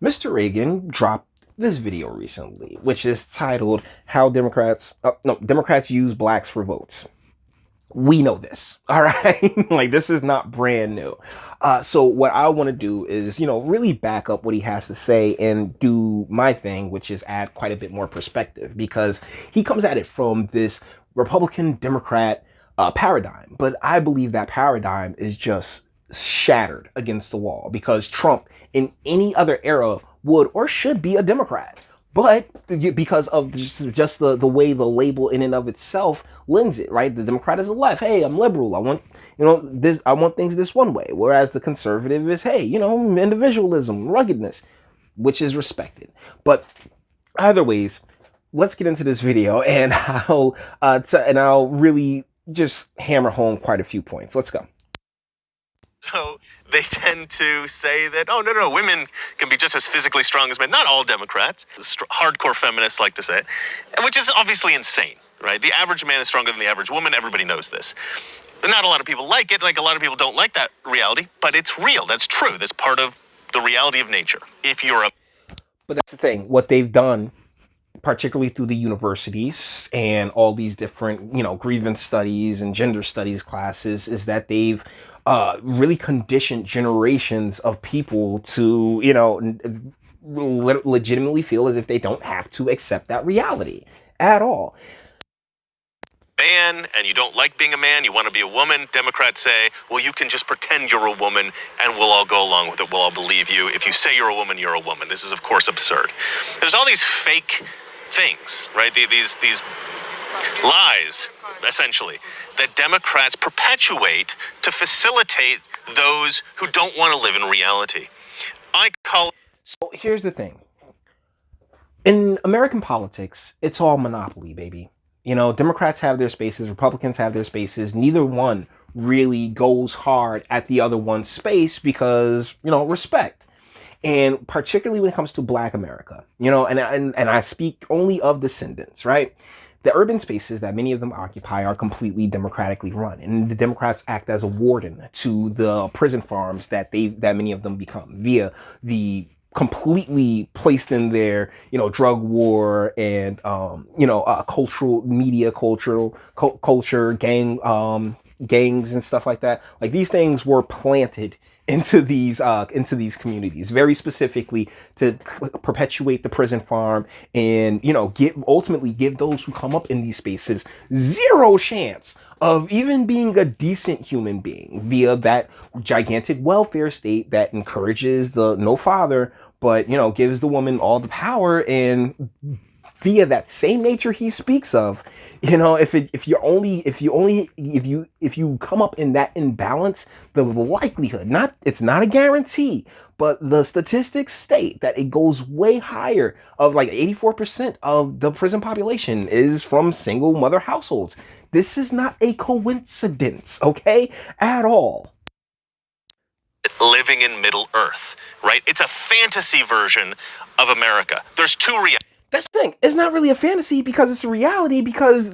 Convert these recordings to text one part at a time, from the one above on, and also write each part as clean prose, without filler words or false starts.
Mr. Reagan dropped this video recently, which is titled "How Democrats no Democrats Use Blacks for Votes." We know this, all right? Like, this is not brand new. So what I want to do is, really back up what he has to say and do my thing, which is add quite a bit more perspective, because he comes at it from this Republican Democrat paradigm. But I believe that paradigm is just shattered against the wall, because Trump in any other era would or should be a Democrat. But because of just the way the label in and of itself lends it, right? The Democrat is a left. Hey, I'm liberal. I want, this. I want things this one way. Whereas the conservative is, hey, individualism, ruggedness, which is respected. But either ways, let's get into this video, and I'll really just hammer home quite a few points. Let's go. So they tend to say that, oh, no, women can be just as physically strong as men. Not all Democrats. Hardcore feminists like to say it, which is obviously insane, right? The average man is stronger than the average woman. Everybody knows this. But not a lot of people like it. Like, a lot of people don't like that reality, but it's real. That's true. That's part of the reality of nature. But that's the thing. What they've done, particularly through the universities and all these different, grievance studies and gender studies classes, is that they've really conditioned generations of people to, legitimately feel as if they don't have to accept that reality at all. Man, and you don't like being a man, you want to be a woman. Democrats say, well, you can just pretend you're a woman and we'll all go along with it. We'll all believe you. If you say you're a woman, you're a woman. This is, of course, absurd. There's all these fake things, right? These lies, essentially, that Democrats perpetuate to facilitate those who don't want to live in reality. So here's the thing. In American politics, it's all monopoly, baby. Democrats have their spaces, Republicans have their spaces. Neither one really goes hard at the other one's space because, respect. And particularly when it comes to Black America, and I speak only of descendants, right? The urban spaces that many of them occupy are completely democratically run, and the Democrats act as a warden to the prison farms that many of them become via the completely placed in their, drug war and, cultural media, culture, gangs and stuff like that. Like, these things were planted into these communities very specifically to perpetuate the prison farm and, ultimately give those who come up in these spaces zero chance of even being a decent human being via that gigantic welfare state that encourages the no father, but, gives the woman all the power. And via that same nature he speaks of, if you come up in that imbalance, the likelihood, it's not a guarantee, but the statistics state that it goes way higher, of like 84% of the prison population is from single mother households. This is not a coincidence, okay, at all. Living in Middle Earth, right? It's a fantasy version of America. There's two realities. That's the thing. It's not really a fantasy because it's a reality, because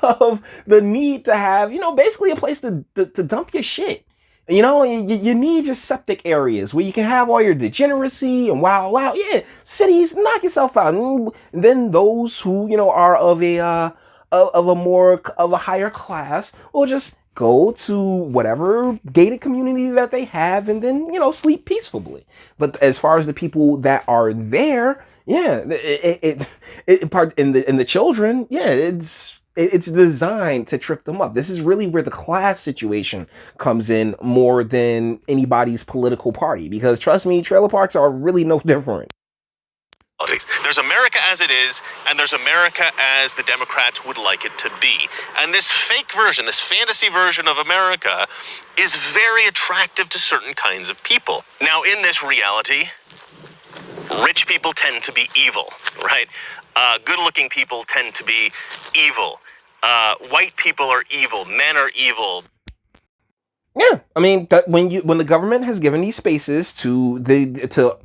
of the need to have, basically a place to dump your shit. You need your septic areas where you can have all your degeneracy and wow. Yeah, cities, knock yourself out. And then those who, are of a higher class will just go to whatever gated community that they have and then, sleep peacefully. But as far as the people that are there, yeah, in the children, yeah, it's designed to trip them up. This is really where the class situation comes in more than anybody's political party, because trust me, trailer parks are really no different. There's America as it is, and there's America as the Democrats would like it to be. And this fake version, this fantasy version of America, is very attractive to certain kinds of people. Now, in this reality, rich people tend to be evil, right? Good-looking people tend to be evil. White people are evil. Men are evil. Yeah, I mean, when the government has given these spaces to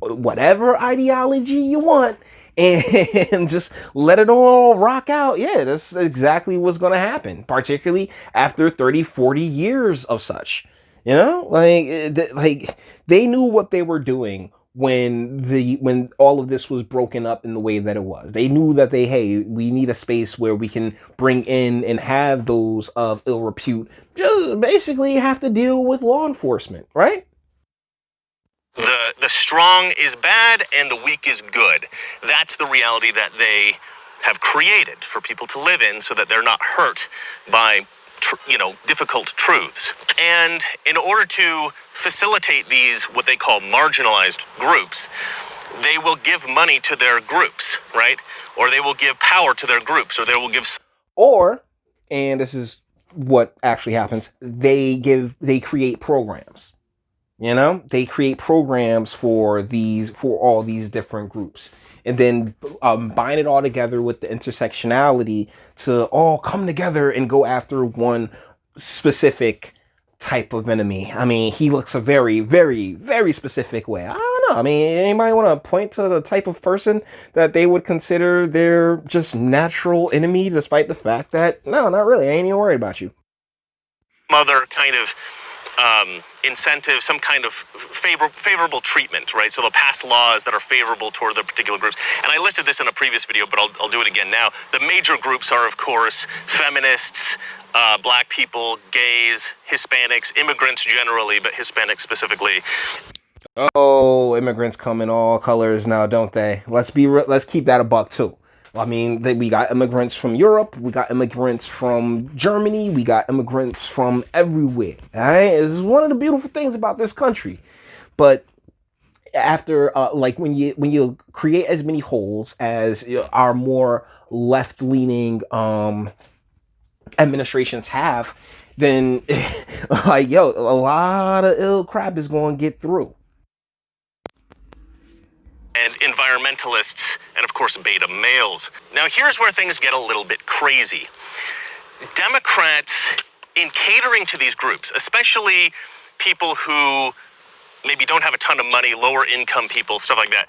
whatever ideology you want, and just let it all rock out, yeah, that's exactly what's going to happen, particularly after 30, 40 years of such. Like they knew what they were doing when all of this was broken up in the way that it was. They knew that we need a space where we can bring in and have those of ill repute just basically have to deal with law enforcement, right? The strong is bad and the weak is good. That's the reality that they have created for people to live in so that they're not hurt by difficult truths. And in order to facilitate these, what they call marginalized groups, they will give money to their groups, right? Or they will give power to their groups, or they will give... Or, and this is what actually happens, they create programs. They create programs for all these different groups, and then bind it all together with the intersectionality to all come together and go after one specific type of enemy. I mean, he looks a very, very, very specific way. I don't know. I mean, anybody want to point to the type of person that they would consider their just natural enemy, despite the fact that, no, not really. I ain't even worried about you. Other kind of incentive, some kind of favorable treatment, right? So they'll pass laws that are favorable toward the particular groups. And I listed this in a previous video, but I'll do it again now. The major groups are, of course, feminists, black people, gays, Hispanics, immigrants generally, but Hispanics specifically. Oh, immigrants come in all colors now, don't they? Let's keep that a buck too. I mean, we got immigrants from Europe, we got immigrants from Germany, we got immigrants from everywhere. All right, this is one of the beautiful things about this country. But after, when you create as many holes as our more left-leaning administrations have, then a lot of ill crap is going to get through. And environmentalists, and of course beta males. Now here's where things get a little bit crazy. Democrats, in catering to these groups, especially people who maybe don't have a ton of money, lower income people, stuff like that,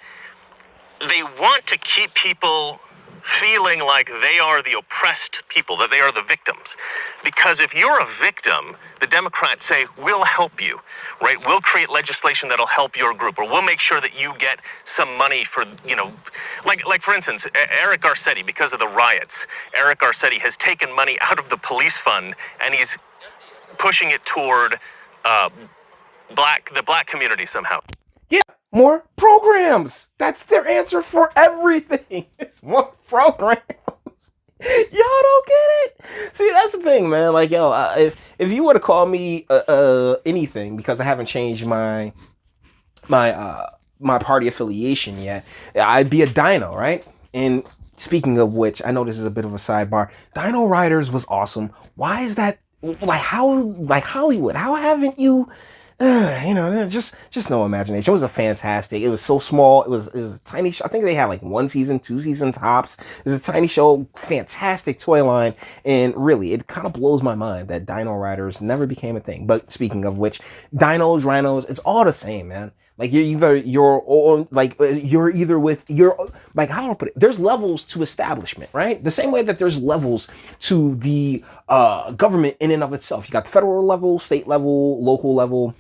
they want to keep people feeling like they are the oppressed people, that they are the victims. Because if you're a victim, the Democrats say, we'll help you, right? We'll create legislation that'll help your group, or we'll make sure that you get some money for, like for instance, Eric Garcetti, because of the riots, Eric Garcetti has taken money out of the police fund and he's pushing it toward the black community somehow. Yeah, more programs. That's their answer for everything. It's more programs. Y'all don't get it. See, that's the thing, man. Like, if you were to call me anything, because I haven't changed my party affiliation yet, I'd be a dino, right? And speaking of which, I know this is a bit of a sidebar. Dino Riders was awesome. Why is that? Like Hollywood? How haven't you? Just no imagination. It was fantastic. It was so small. It was a tiny show. I think they had like 1 season, 2 season tops. It was a tiny show, fantastic toy line, and really, it kind of blows my mind that Dino Riders never became a thing. But speaking of which, dinos, rhinos, it's all the same, man. Like how do I put it? There's levels to establishment, right? The same way that there's levels to the government in and of itself. You got the federal level, state level, local level,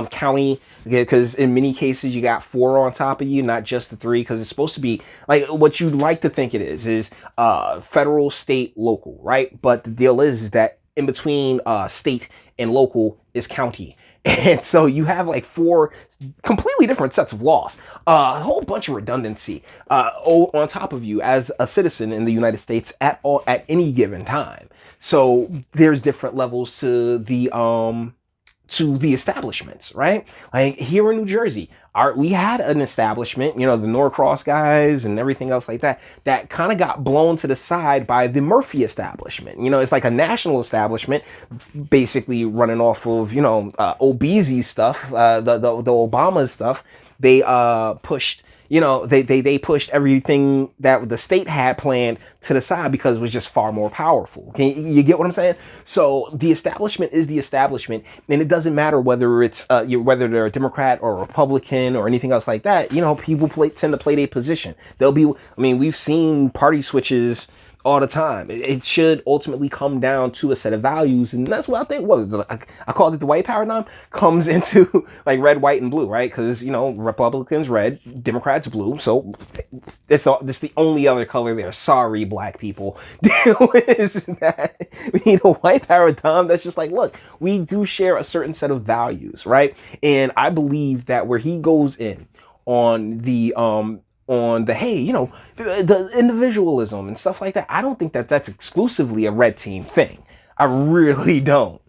county, because in many cases you got 4 on top of you, not just the 3, because it's supposed to be like what you'd like to think it is federal, state, local, right? But the deal is that in between state and local is county. And so you have like 4 completely different sets of laws, a whole bunch of redundancy on top of you as a citizen in the United States at any given time. So there's different levels to the establishments, right? Like here in New Jersey, we had an establishment, the Norcross guys and everything else like that kind of got blown to the side by the Murphy establishment. It's like a national establishment, basically running off of, Obese stuff, the Obama stuff. They pushed, they pushed everything that the state had planned to the side because it was just far more powerful. You get what I'm saying? So the establishment is the establishment, and it doesn't matter whether it's whether they're a Democrat or a Republican or anything else like that. People tend to play their position. We've seen party switches all the time. It should ultimately come down to a set of values, and that's what I think. I called it the white paradigm comes into like red, white, and blue, right? Because Republicans red, Democrats blue. So this the only other color there. Sorry, black people. Is that we need a white paradigm that's just like, look, we do share a certain set of values, right? And I believe that where he goes in on the hey, the individualism and stuff like that. I don't think that that's exclusively a red team thing. I really don't.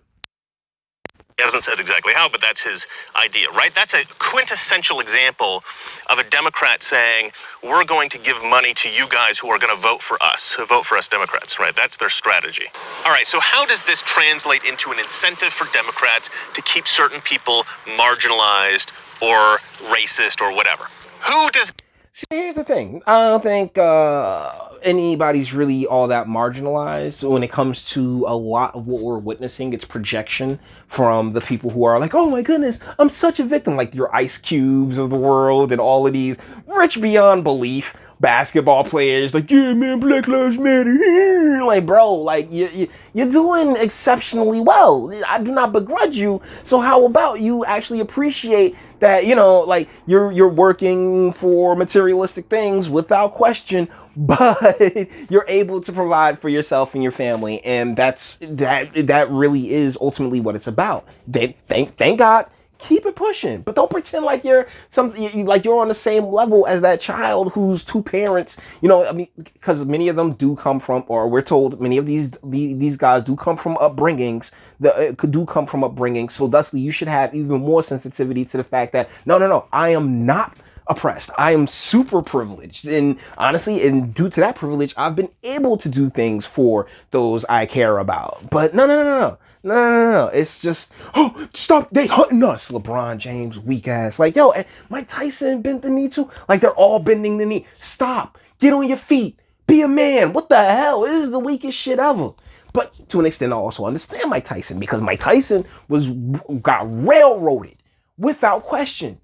He hasn't said exactly how, but that's his idea, right? That's a quintessential example of a Democrat saying, we're going to give money to you guys who are going to vote for us Democrats, right? That's their strategy. All right, so how does this translate into an incentive for Democrats to keep certain people marginalized or racist or whatever? Who does... See, here's the thing. I don't think anybody's really all that marginalized when it comes to a lot of what we're witnessing. It's projection from the people who are like, oh my goodness, I'm such a victim. Like your Ice Cubes of the world and all of these rich beyond belief basketball players. Like, yeah, man, Black Lives Matter. Like, bro, like you're doing exceptionally well. I do not begrudge you. So how about you actually appreciate that, like you're working for materialistic things without question, but you're able to provide for yourself and your family, and that really is ultimately what it's about. Thank God. Keep it pushing, but don't pretend like you're on the same level as that child whose two parents, because many of them do come from, or we're told many of these guys do come from upbringings that do come from upbringing. So thusly, you should have even more sensitivity to the fact that no, I am not oppressed. I am super privileged, and honestly, and due to that privilege, I've been able to do things for those I care about. But no. It's just, oh, stop. They hunting us. LeBron James, weak ass. Like, yo, Mike Tyson bent the knee too. Like, they're all bending the knee. Stop. Get on your feet. Be a man. What the hell? It is the weakest shit ever. But to an extent, I also understand Mike Tyson, because Mike Tyson got railroaded without question.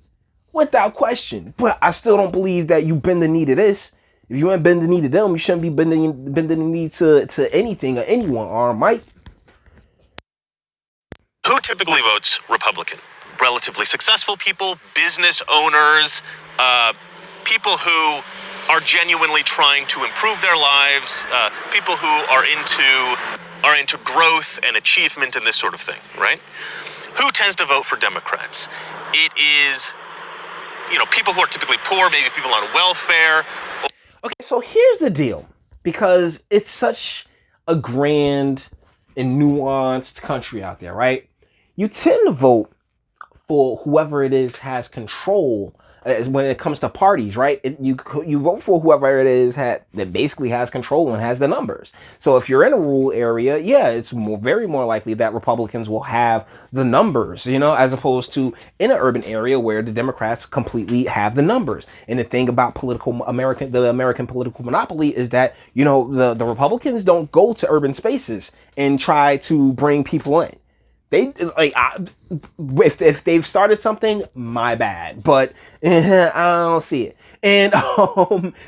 But I still don't believe that you bend the knee to this. If you ain't bend the knee to them, you shouldn't be bending the knee to anything or anyone, Mike. Who typically votes Republican? Relatively successful people, business owners, people who are genuinely trying to improve their lives, people who are into growth and achievement and this sort of thing, right? Who tends to vote for Democrats? It is, people who are typically poor, maybe people on welfare. Okay, so here's the deal, because it's such a grand and nuanced country out there, right? You tend to vote for whoever it is has control when it comes to parties, right? You vote for whoever it is that basically has control and has the numbers. So if you're in a rural area, yeah, it's very more likely that Republicans will have the numbers, as opposed to in an urban area where the Democrats completely have the numbers. And the thing about the American political monopoly is that, the Republicans don't go to urban spaces and try to bring people in. They if they've started something, my bad, but I don't see it. And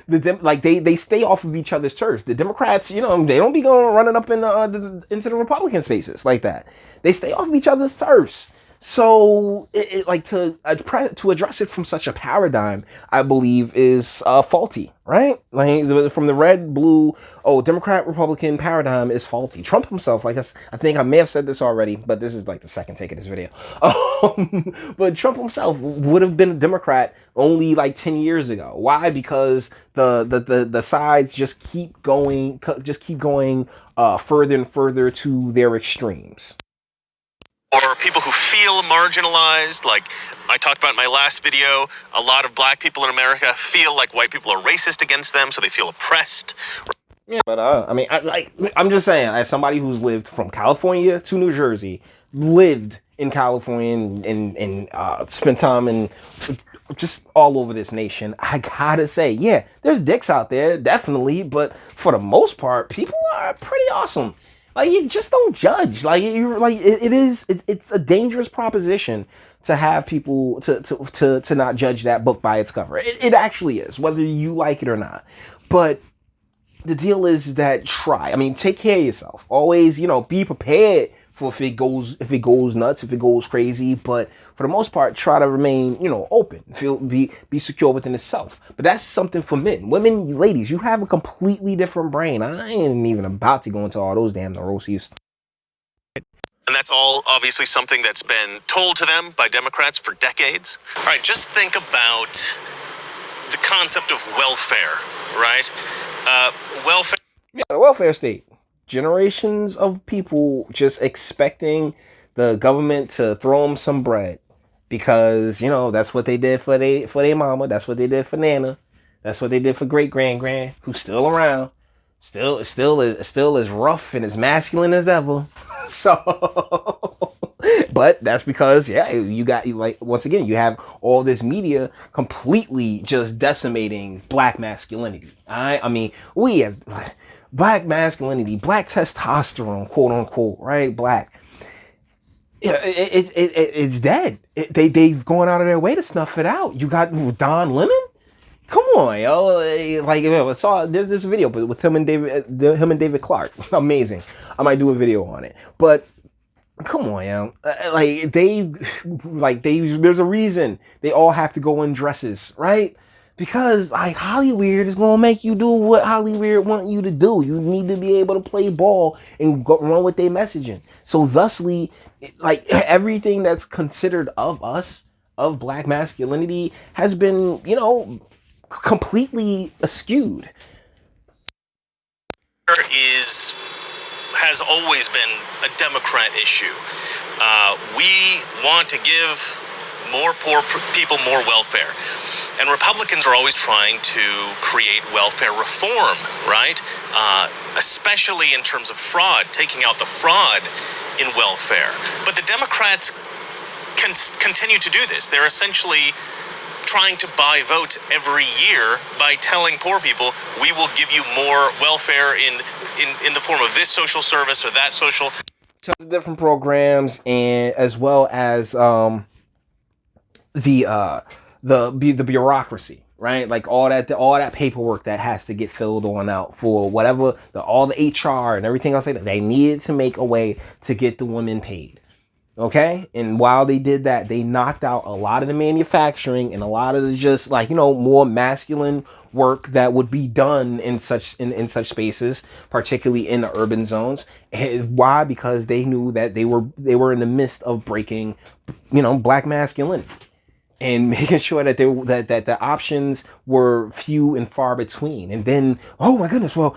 they stay off of each other's turf. The Democrats, they don't be going running up into the Republican spaces like that. They stay off of each other's turfs. So, to address it from such a paradigm, I believe is faulty, right? Like from the red, blue, Democrat, Republican paradigm is faulty. Trump himself, I think I may have said this already, but this is like the second take of this video. But Trump himself would have been a Democrat only like 10 years ago. Why? Because the sides just keep going further and further to their extremes. Or people who feel marginalized, like I talked about in my last video, a lot of black people in America feel like white people are racist against them, so they feel oppressed. Yeah, but I'm just saying, as somebody who's lived from California to New Jersey, lived in California and spent time in just all over this nation, I gotta say, yeah, there's dicks out there, definitely, but for the most part, people are pretty awesome. Like, you just don't judge. It's a dangerous proposition to have people to not judge that book by its cover. It actually is, whether you like it or not. But the deal is that try. I mean, take care of yourself. Always, be prepared for if it goes nuts, if it goes crazy. But for the most part, try to remain, open. Be secure within itself. But that's something for men. Women, ladies, you have a completely different brain. I ain't even about to go into all those damn neuroses. And that's all obviously something that's been told to them by Democrats for decades. All right, just think about the concept of welfare, right? Welfare. Yeah, the welfare state. Generations of people just expecting the government to throw them some bread because that's what they did for they mama. That's what they did for Nana. That's what they did for great grand who's still around, still as rough and as masculine as ever. So, but that's because you got once again you have all this media completely just decimating black masculinity. I mean we have black masculinity, black testosterone, quote unquote, right? Black. Yeah, it's dead. They've gone out of their way to snuff it out. You got Don Lemon. Come on, yo! There's this video, but with him and David Clark, amazing. I might do a video on it, but come on, yo! There's a reason they all have to go in dresses, right? Because Hollywood is gonna make you do what Hollywood want you to do. You need to be able to play ball and run with their messaging. So thusly, everything that's considered of us, of black masculinity, has been, completely askewed. Has always been a Democrat issue. We want to give more poor people more welfare. And Republicans are always trying to create welfare reform, right? Especially in terms of fraud, taking out the fraud in welfare. But the Democrats continue to do this. They're essentially trying to buy votes every year by telling poor people, we will give you more welfare in the form of this social service or that social. Tons of different programs, and as well as the bureaucracy, right? Like all that paperwork that has to get filled on out for whatever all the HR and everything else like that. They needed to make a way to get the women paid. Okay, and while they did that, they knocked out a lot of the manufacturing and a lot of the just more masculine work that would be done in such spaces, particularly in the urban zones. And why? Because they knew that they were in the midst of breaking, black masculinity, and making sure that that the options were few and far between. And then, oh my goodness, well,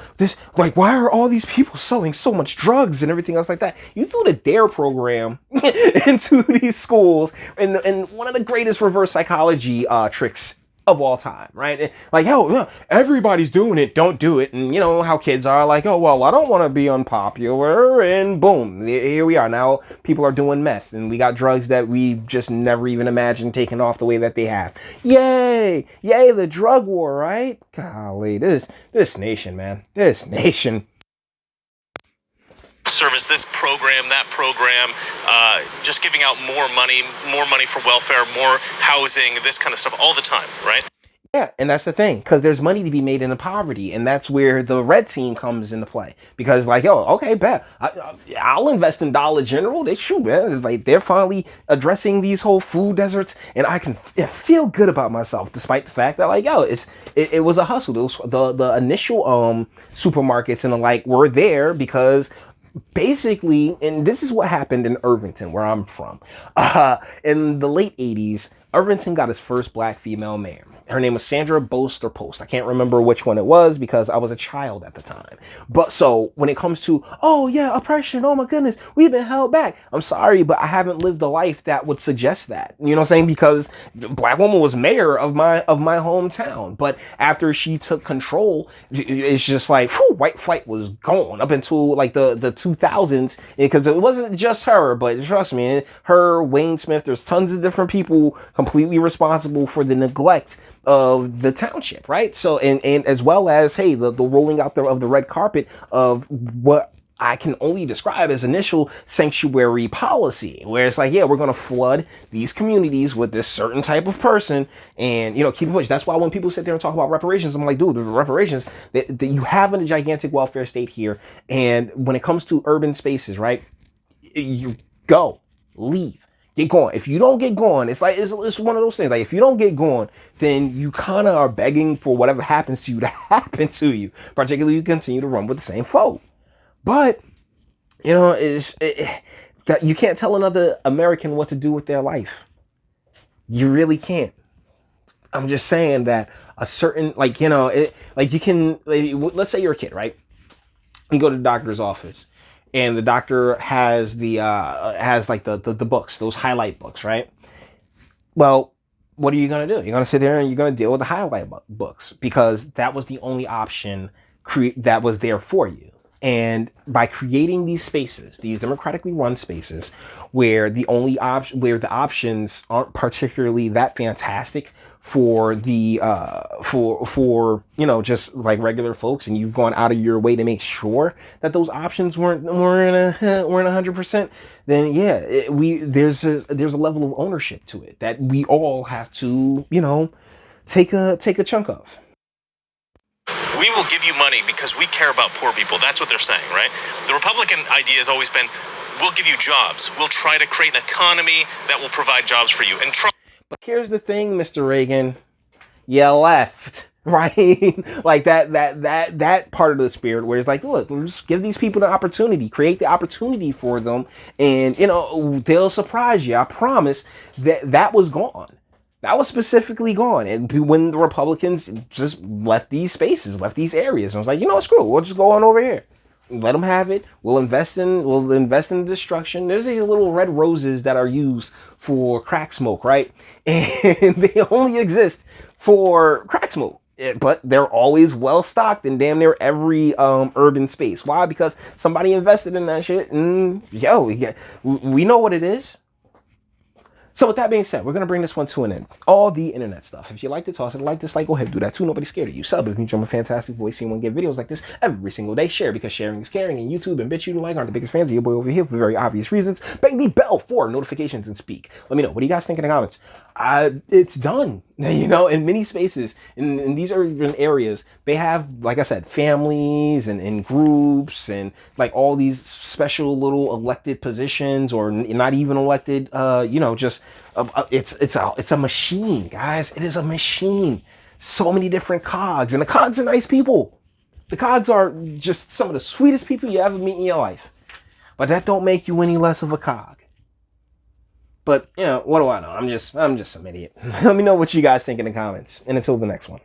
why are all these people selling so much drugs and everything else like that? You threw the DARE program into these schools, and one of the greatest reverse psychology tricks of all time, right? Everybody's doing it, don't do it. And how kids are like, oh, well, I don't want to be unpopular, and boom, here we are. Now people are doing meth, and we got drugs that we just never even imagined taking off the way that they have. Yay, the drug war, right? Golly, this nation, man, this nation. Service, this program, that program, just giving out more money for welfare, more housing, this kind of stuff all the time, right? Yeah, and that's the thing, because there's money to be made in poverty, and that's where the red team comes into play. Because okay, bet I'll invest in Dollar General. They're finally addressing these whole food deserts, and I can feel good about myself, despite the fact that it was a hustle. It was the initial supermarkets and the were there because. Basically, and this is what happened in Irvington, where I'm from. In the late 80s, Irvington got its first black female mayor. Her name was Sandra Boast or Post. I can't remember which one it was because I was a child at the time. But so when it comes to, oh yeah, oppression, oh my goodness, we've been held back. I'm sorry, but I haven't lived a life that would suggest that. You know what I'm saying? Because the black woman was mayor of my hometown. But after she took control, it's just white flight was gone up until the 2000s. Because it wasn't just her, but trust me, her, Wayne Smith, there's tons of different people completely responsible for the neglect of the township, right? So and as well as the rolling out of the red carpet of what I can only describe as initial sanctuary policy, where it's like, yeah, we're going to flood these communities with this certain type of person, and keep it pushing. That's why when people sit there and talk about reparations, I'm like, dude, the reparations that you have in a gigantic welfare state here, and when it comes to urban spaces, right, you go, leave, get going. If you don't get going, it's like it's one of those things. Like, if you don't get going, then you kind of are begging for whatever happens to you to happen to you. Particularly, you continue to run with the same foe. But that you can't tell another American what to do with their life. You really can't. I'm just saying that a certain you can, let's say you're a kid, right? You go to the doctor's office, and the doctor has the books, those highlight books, right? Well, what are you gonna do? You're gonna sit there and you're gonna deal with the highlight books, because that was the only option that was there for you. And by creating these spaces, these democratically run spaces, where the options aren't particularly that fantastic for the just like regular folks, and you've gone out of your way to make sure that those options weren't 100%, then yeah, there's a level of ownership to it that we all have to take a chunk of. We will give you money because we care about poor people. That's what they're saying, right? The Republican idea has always been, we'll give you jobs. We'll try to create an economy that will provide jobs for you. And Trump. But here's the thing, Mr. Reagan, you left, right? Like that part of the spirit where it's like, look, let's give these people the opportunity, create the opportunity for them, and they'll surprise you. I promise. That was gone. That was specifically gone. And when the Republicans just left these spaces, left these areas, and I was like, screw it. We'll just go on over here. Let them have it. We'll invest in the destruction. There's these little red roses that are used for crack smoke, right? And they only exist for crack smoke. But they're always well stocked in damn near every urban space. Why? Because somebody invested in that shit. And we know what it is. So with that being said, we're going to bring this one to an end. All the internet stuff. If you like to toss it, like, dislike, go ahead, do that too. Nobody's scared of you. Sub if you enjoy my fantastic voice, see one get videos like this every single day. Share because sharing is caring. And YouTube and Bitchute and like aren't the biggest fans of your boy over here for very obvious reasons. Bang the bell for notifications and speak. Let me know. What do you guys think in the comments? It's done. In many spaces, in these urban areas, they have, like I said, families and groups and like all these special little elected positions, or not even elected, it's a machine, guys. It is a machine. So many different cogs, and the cogs are nice people. The cogs are just some of the sweetest people you ever meet in your life. But that don't make you any less of a cog. But, what do I know? I'm just some idiot. Let me know what you guys think in the comments. And until the next one.